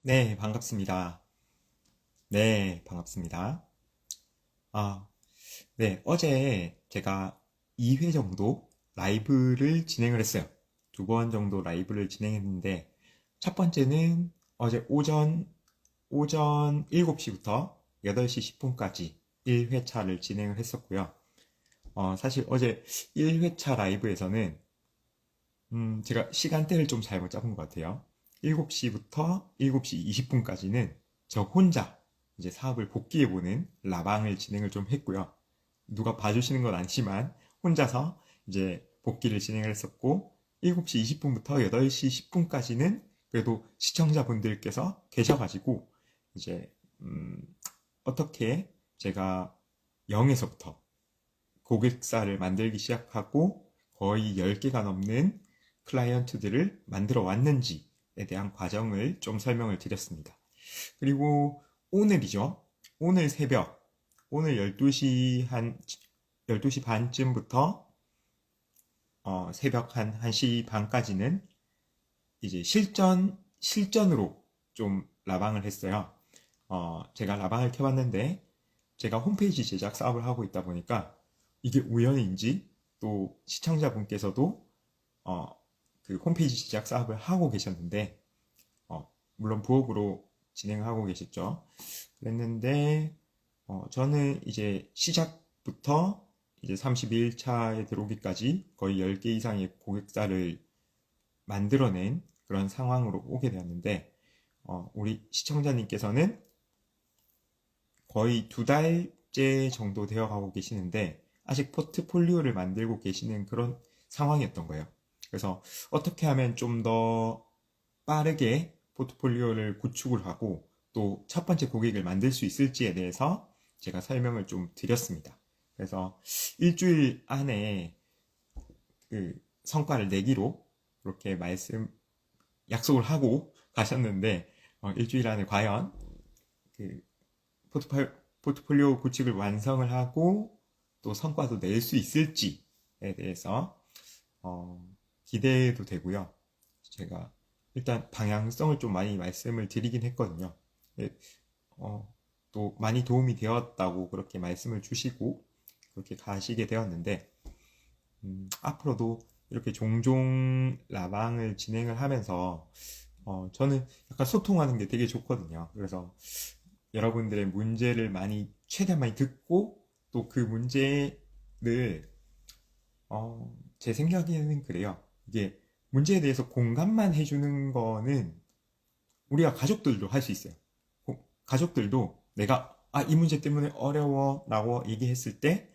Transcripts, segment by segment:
네, 반갑습니다. 네, 반갑습니다. 아, 네, 어제 제가 2회 정도 라이브를 진행을 했어요. 2번 정도 라이브를 진행했는데, 첫 번째는 어제 오전 7시부터 8시 10분까지 1회차를 진행을 했었고요. 사실 어제 1회차 라이브에서는, 제가 시간대를 좀 잘못 잡은 것 같아요. 7시부터 7시 20분까지는 저 혼자 이제 사업을 복귀해보는 라방을 진행을 좀 했고요. 누가 봐주시는 건 아니지만 혼자서 이제 복귀를 진행을 했었고, 7시 20분부터 8시 10분까지는 그래도 시청자분들께서 계셔가지고 이제 어떻게 제가 0에서부터 고객사를 만들기 시작하고 거의 10개가 넘는 클라이언트들을 만들어 왔는지에 대한 과정을 좀 설명을 드렸습니다. 그리고 오늘이죠. 오늘 새벽, 오늘 12시 반쯤부터 새벽 한 1시 반까지는 이제 실전으로 좀 라방을 했어요. 제가 라방을 켜봤는데 제가 홈페이지 제작 사업을 하고 있다 보니까 이게 우연인지 또 시청자분께서도 어, 그 홈페이지 제작 사업을 하고 계셨는데 물론 부업으로 진행하고 계셨죠. 그랬는데 저는 이제 시작부터 이제 32일차에 들어오기까지 거의 10개 이상의 고객사를 만들어낸 그런 상황으로 오게 되었는데 우리 시청자님께서는 거의 2달째 정도 되어 가고 계시는데 아직 포트폴리오를 만들고 계시는 그런 상황이었던 거예요. 그래서 어떻게 하면 좀 더 빠르게 포트폴리오를 구축을 하고 또 첫 번째 고객을 만들 수 있을지에 대해서 제가 설명을 좀 드렸습니다. 그래서 일주일 안에 그 성과를 내기로 그렇게 약속을 하고 가셨는데 일주일 안에 과연 그 포트폴리오 구축을 완성을 하고 또 성과도 낼 수 있을지에 대해서 어, 기대도 되고요. 제가 일단 방향성을 좀 많이 말씀을 드리긴 했거든요. 예, 또 많이 도움이 되었다고 그렇게 말씀을 주시고 그렇게 가시게 되었는데 앞으로도 이렇게 종종 라방을 진행을 하면서 저는 약간 소통하는 게 되게 좋거든요. 그래서 여러분들의 문제를 최대한 많이 듣고 또 그 문제를 제 생각에는 그래요. 이게 문제에 대해서 공감만 해주는 거는 우리가 가족들도 할 수 있어요. 가족들도 내가 이 문제 때문에 어려워 라고 얘기했을 때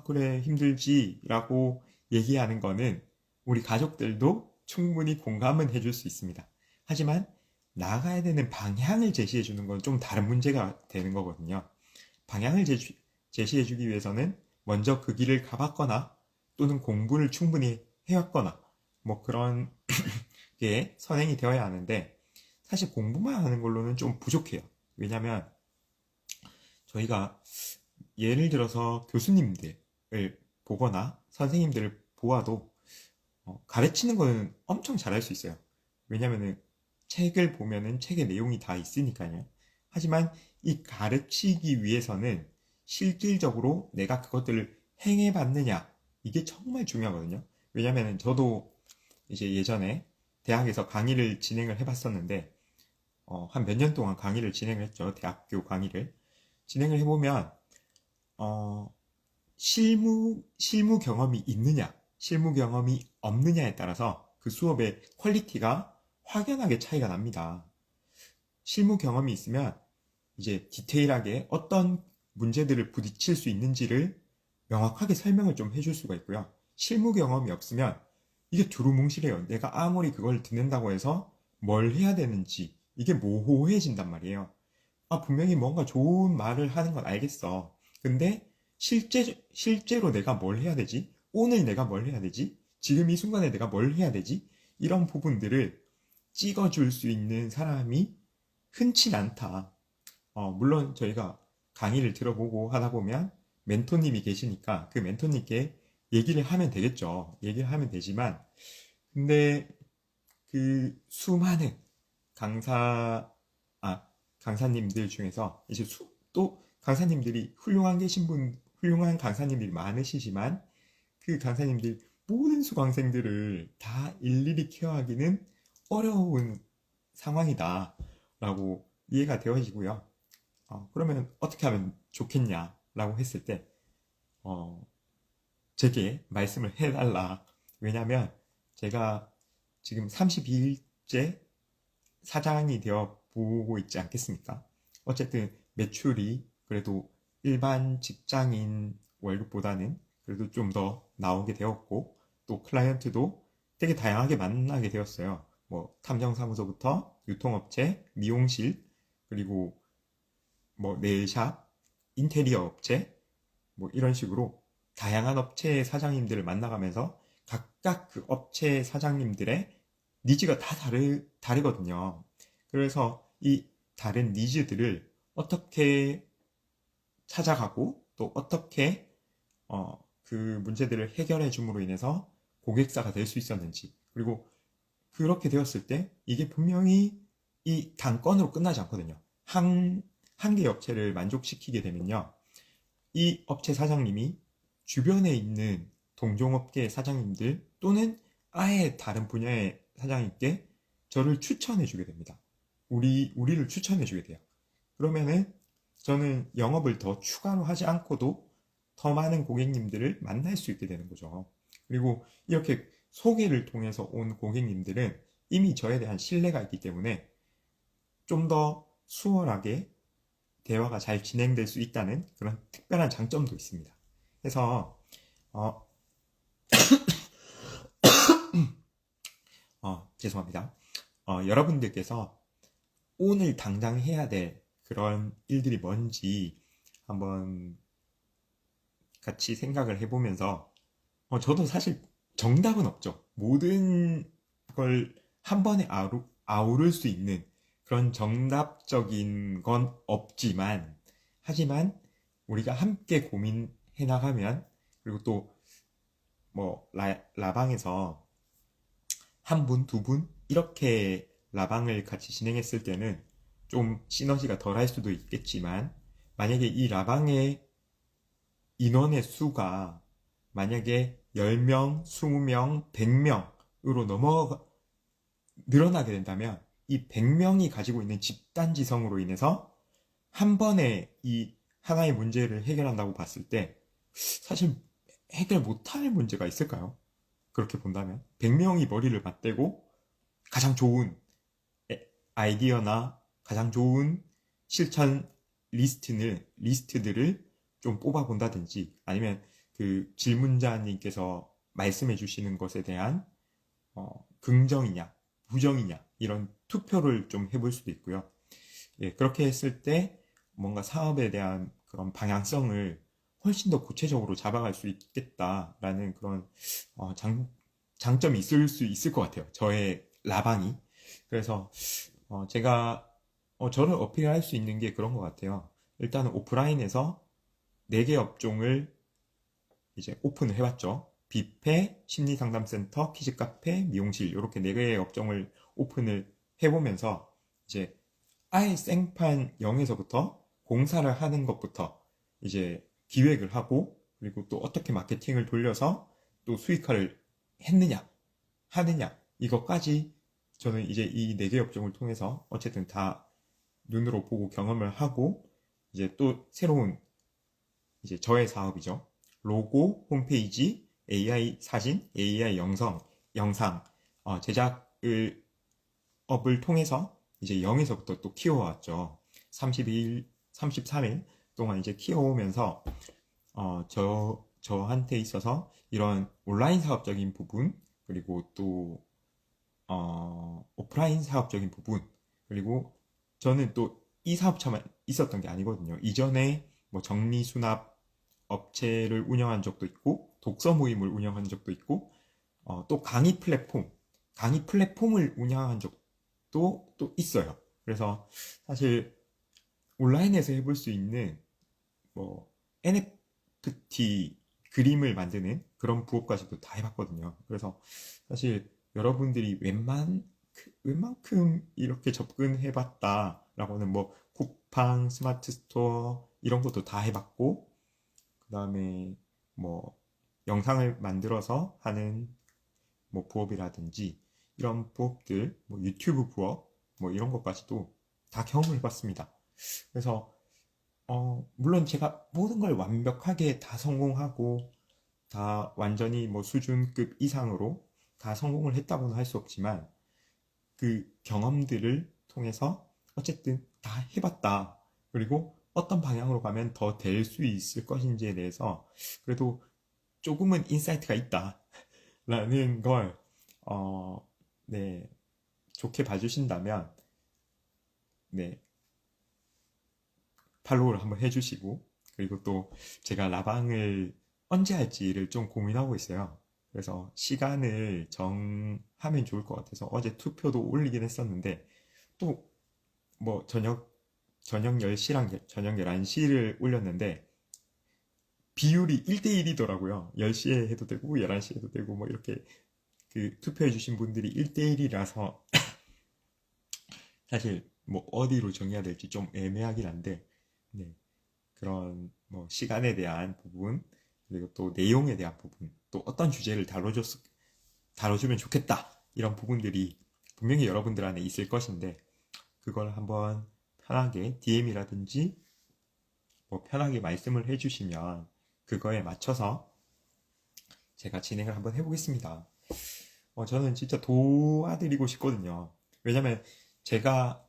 그래 힘들지 라고 얘기하는 거는 우리 가족들도 충분히 공감은 해줄 수 있습니다. 하지만 나가야 되는 방향을 제시해 주는 건 좀 다른 문제가 되는 거거든요. 방향을 제시해 주기 위해서는 먼저 그 길을 가봤거나 또는 공부를 충분히 해왔거나 뭐 그런 게 선행이 되어야 하는데 사실 공부만 하는 걸로는 좀 부족해요. 왜냐면 저희가 예를 들어서 교수님들을 보거나 선생님들을 보아도 가르치는 거는 엄청 잘할 수 있어요. 왜냐면은 책을 보면은 책의 내용이 다 있으니까요. 하지만 이 가르치기 위해서는 실질적으로 내가 그것들을 행해봤느냐 이게 정말 중요하거든요. 왜냐면은 저도 이제 예전에 대학에서 강의를 진행을 해봤었는데 한 몇 년 동안 강의를 진행을 했죠. 대학교 강의를 진행을 해보면 어, 실무 경험이 있느냐, 실무 경험이 없느냐에 따라서 그 수업의 퀄리티가 확연하게 차이가 납니다. 실무 경험이 있으면 이제 디테일하게 어떤 문제들을 부딪힐 수 있는지를 명확하게 설명을 좀 해줄 수가 있고요. 실무 경험이 없으면 이게 두루뭉실해요. 내가 아무리 그걸 듣는다고 해서 뭘 해야 되는지 이게 모호해진단 말이에요. 분명히 뭔가 좋은 말을 하는 건 알겠어. 근데 실제로 내가 뭘 해야 되지? 오늘 내가 뭘 해야 되지? 지금 이 순간에 내가 뭘 해야 되지? 이런 부분들을 찍어줄 수 있는 사람이 흔치 않다. 물론 저희가 강의를 들어보고 하다 보면 멘토님이 계시니까 그 멘토님께 얘기를 하면 되겠죠. 얘기를 하면 되지만, 근데 그 수많은 강사, 강사님들 중에서 이제 또 강사님들이 훌륭한 강사님들이 많으시지만 그 강사님들 모든 수강생들을 다 일일이 케어하기는 어려운 상황이다 라고 이해가 되어지고요. 그러면 어떻게 하면 좋겠냐라고 했을 때 제게 말씀을 해달라. 왜냐면 제가 지금 32일째 사장이 되어 보고 있지 않겠습니까? 어쨌든 매출이 그래도 일반 직장인 월급보다는 그래도 좀 더 나오게 되었고, 또 클라이언트도 되게 다양하게 만나게 되었어요. 뭐 탐정사무소부터 유통업체, 미용실, 그리고 뭐 네일샵, 인테리어 업체, 뭐 이런 식으로 다양한 업체의 사장님들을 만나가면서 각각 그 업체 사장님들의 니즈가 다 다르거든요. 그래서 이 다른 니즈들을 어떻게 찾아가고 또 어떻게 그 문제들을 해결해 줌으로 인해서 고객사가 될 수 있었는지, 그리고 그렇게 되었을 때 이게 분명히 이 단건으로 끝나지 않거든요. 한 개의 업체를 만족시키게 되면요, 이 업체 사장님이 주변에 있는 동종업계 사장님들 또는 아예 다른 분야의 사장님께 저를 추천해 주게 됩니다. 우리를 추천해 주게 돼요. 그러면은 저는 영업을 더 추가로 하지 않고도 더 많은 고객님들을 만날 수 있게 되는 거죠. 그리고 이렇게 소개를 통해서 온 고객님들은 이미 저에 대한 신뢰가 있기 때문에 좀 더 수월하게 대화가 잘 진행될 수 있다는 그런 특별한 장점도 있습니다. 그래서 죄송합니다. 여러분들께서 오늘 당장 해야 될 그런 일들이 뭔지 한번 같이 생각을 해보면서, 저도 사실 정답은 없죠. 모든 걸 한 번에 아우를 수 있는 그런 정답적인 건 없지만, 하지만 우리가 함께 고민해 나가면, 그리고 또 뭐 라방에서 한 분, 두 분 이렇게 라방을 같이 진행했을 때는 좀 시너지가 덜 할 수도 있겠지만, 만약에 이 라방의 인원의 수가 만약에 10명, 20명, 100명으로 늘어나게 된다면 이 100명이 가지고 있는 집단지성으로 인해서 한 번에 이 하나의 문제를 해결한다고 봤을 때 사실 해결 못할 문제가 있을까요? 그렇게 본다면 100명이 머리를 맞대고 가장 좋은 아이디어나 가장 좋은 실천 리스트들을 좀 뽑아본다든지, 아니면 그 질문자님께서 말씀해 주시는 것에 대한 긍정이냐 부정이냐 이런 투표를 좀 해볼 수도 있고요. 예, 그렇게 했을 때 뭔가 사업에 대한 그런 방향성을 훨씬 더 구체적으로 잡아갈 수 있겠다라는 그런 장점이 있을 수 있을 것 같아요. 저의 라방이. 그래서 제가 저를 어필할 수 있는 게 그런 것 같아요. 일단은 오프라인에서 4개 업종을 이제 오픈을 해봤죠. 뷔페, 심리상담센터, 키즈카페, 미용실 이렇게 4개의 업종을 오픈을 해보면서 이제 아예 생판 0에서부터 공사를 하는 것부터 이제 기획을 하고, 그리고 또 어떻게 마케팅을 돌려서 또 수익화를 했느냐 하느냐 이것까지 저는 이제 이 4개 업종을 통해서 어쨌든 다 눈으로 보고 경험을 하고, 이제 또 새로운 이제 저의 사업이죠. 로고, 홈페이지, AI 사진, AI 영상 제작을 업을 통해서 이제 0에서부터 또 키워왔죠. 32일, 33일 동안 이제 키워오면서 저한테 있어서 이런 온라인 사업적인 부분, 그리고 또 오프라인 사업적인 부분, 그리고 저는 또 이 사업차만 있었던 게 아니거든요. 이전에 뭐 정리수납 업체를 운영한 적도 있고, 독서 모임을 운영한 적도 있고, 또 강의 플랫폼을 운영한 적도 또 있어요. 그래서 사실 온라인에서 해볼 수 있는 뭐 NFT 그림을 만드는 그런 부업까지도 다 해봤거든요. 그래서 사실 여러분들이 웬만큼 이렇게 접근해봤다라고는 뭐 쿠팡, 스마트 스토어 이런 것도 다 해봤고, 그 다음에 뭐 영상을 만들어서 하는 뭐 부업이라든지 이런 부업들, 뭐 유튜브 부업, 뭐 이런 것까지도 다 경험을 해봤습니다. 그래서 물론 제가 모든 걸 완벽하게 다 성공하고 다 완전히 뭐 수준급 이상으로 다 성공을 했다고는 할 수 없지만 그 경험들을 통해서 어쨌든 다 해봤다. 그리고 어떤 방향으로 가면 더 될 수 있을 것인지에 대해서 그래도 조금은 인사이트가 있다. 라는 걸, 네, 좋게 봐주신다면, 네, 팔로우를 한번 해주시고, 그리고 또 제가 라방을 언제 할지를 좀 고민하고 있어요. 그래서 시간을 정하면 좋을 것 같아서 어제 투표도 올리긴 했었는데, 또 뭐 저녁 10시랑 저녁 11시를 올렸는데, 비율이 1대1이더라고요. 10시에 해도 되고, 11시에 해도 되고, 뭐 이렇게 그 투표해주신 분들이 1대1이라서 사실 뭐 어디로 정해야 될지 좀 애매하긴 한데, 네, 그런 뭐 시간에 대한 부분, 그리고 또 내용에 대한 부분, 또 어떤 주제를 다뤄주면 좋겠다. 이런 부분들이 분명히 여러분들 안에 있을 것인데, 그걸 한번 편하게 DM이라든지 뭐 편하게 말씀을 해주시면 그거에 맞춰서 제가 진행을 한번 해보겠습니다. 저는 진짜 도와드리고 싶거든요. 왜냐면 제가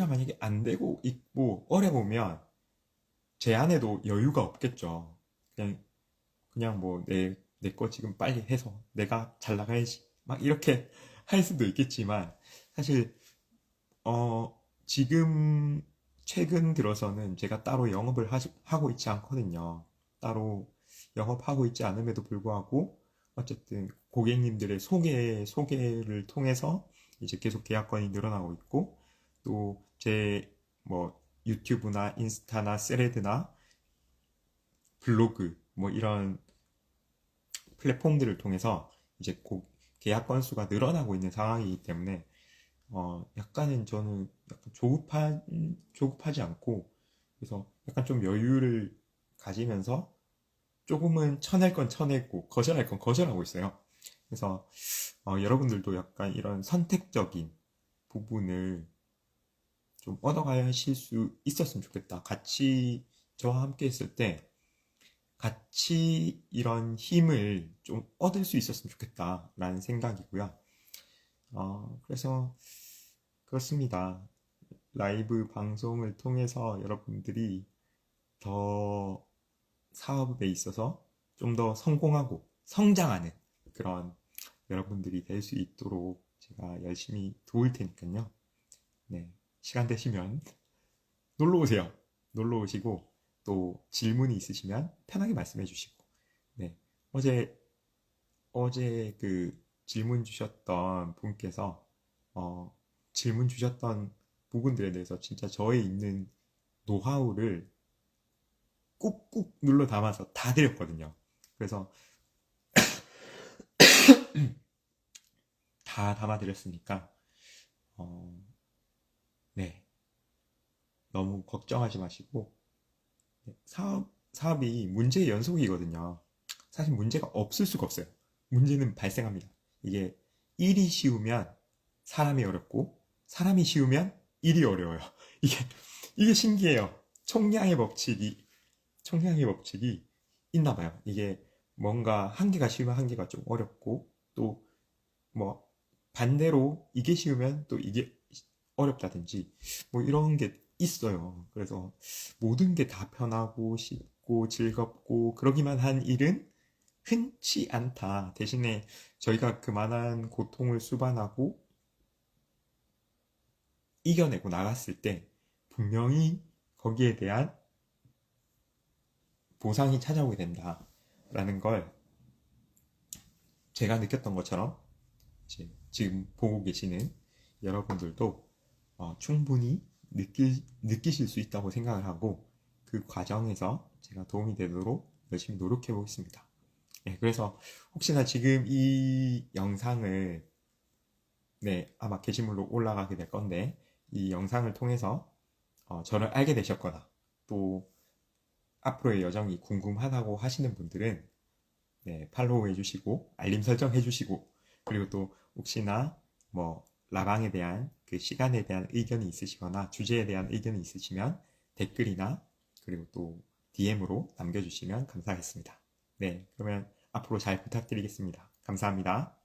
만약에 안 되고 있고 어려우면 제 안에도 여유가 없겠죠. 그냥 뭐 내 거 지금 빨리 해서 내가 잘 나가야지. 막 이렇게 할 수도 있겠지만 사실 지금 최근 들어서는 제가 따로 영업을 하고 있지 않거든요. 따로 영업하고 있지 않음에도 불구하고 어쨌든 고객님들의 소개를 통해서 이제 계속 계약건이 늘어나고 있고 또 제 뭐 유튜브나 인스타나 스레드나 블로그 뭐 이런 플랫폼들을 통해서 이제 계약 건수가 늘어나고 있는 상황이기 때문에 약간은 저는 약간 조급하지 않고, 그래서 약간 좀 여유를 가지면서 조금은 쳐낼 건 쳐내고, 거절할 건 거절하고 있어요. 그래서, 여러분들도 약간 이런 선택적인 부분을 좀 얻어가실 수 있었으면 좋겠다. 같이 저와 함께 했을 때, 같이 이런 힘을 좀 얻을 수 있었으면 좋겠다라는 생각이고요. 그래서 그렇습니다. 라이브 방송을 통해서 여러분들이 더 사업에 있어서 좀 더 성공하고 성장하는 그런 여러분들이 될 수 있도록 제가 열심히 도울 테니까요. 네, 시간 되시면 놀러 오세요. 놀러 오시고 또 질문이 있으시면 편하게 말씀해 주시고. 네, 어제 그 질문 주셨던 분께서 어, 질문 주셨던 부분들에 대해서 진짜 저에 있는 노하우를 꾹꾹 눌러 담아서 다 드렸거든요. 그래서 다 담아드렸으니까 어, 네, 너무 걱정하지 마시고 네, 사업이 문제의 연속이거든요. 사실 문제가 없을 수가 없어요. 문제는 발생합니다. 이게 일이 쉬우면 사람이 어렵고 사람이 쉬우면 일이 어려워요. 이게 신기해요. 총량의 법칙이 있나 봐요. 이게 뭔가 한 개가 쉬우면 한 개가 좀 어렵고 또 뭐 반대로 이게 쉬우면 또 이게 어렵다든지 뭐 이런 게 있어요. 그래서 모든 게 다 편하고 쉽고 즐겁고 그러기만 한 일은 흔치 않다. 대신에 저희가 그만한 고통을 수반하고 이겨내고 나갔을 때 분명히 거기에 대한 보상이 찾아오게 된다라는 걸 제가 느꼈던 것처럼 지금 보고 계시는 여러분들도 충분히 느끼실 수 있다고 생각을 하고 그 과정에서 제가 도움이 되도록 열심히 노력해 보겠습니다. 네, 그래서 혹시나 지금 이 영상을 네, 아마 게시물로 올라가게 될 건데, 이 영상을 통해서 저를 알게 되셨거나 또 앞으로의 여정이 궁금하다고 하시는 분들은 네, 팔로우 해주시고 알림 설정 해주시고, 그리고 또 혹시나 뭐 라방에 대한 그 시간에 대한 의견이 있으시거나 주제에 대한 의견이 있으시면 댓글이나 그리고 또 DM으로 남겨주시면 감사하겠습니다. 네, 그러면 앞으로 잘 부탁드리겠습니다. 감사합니다.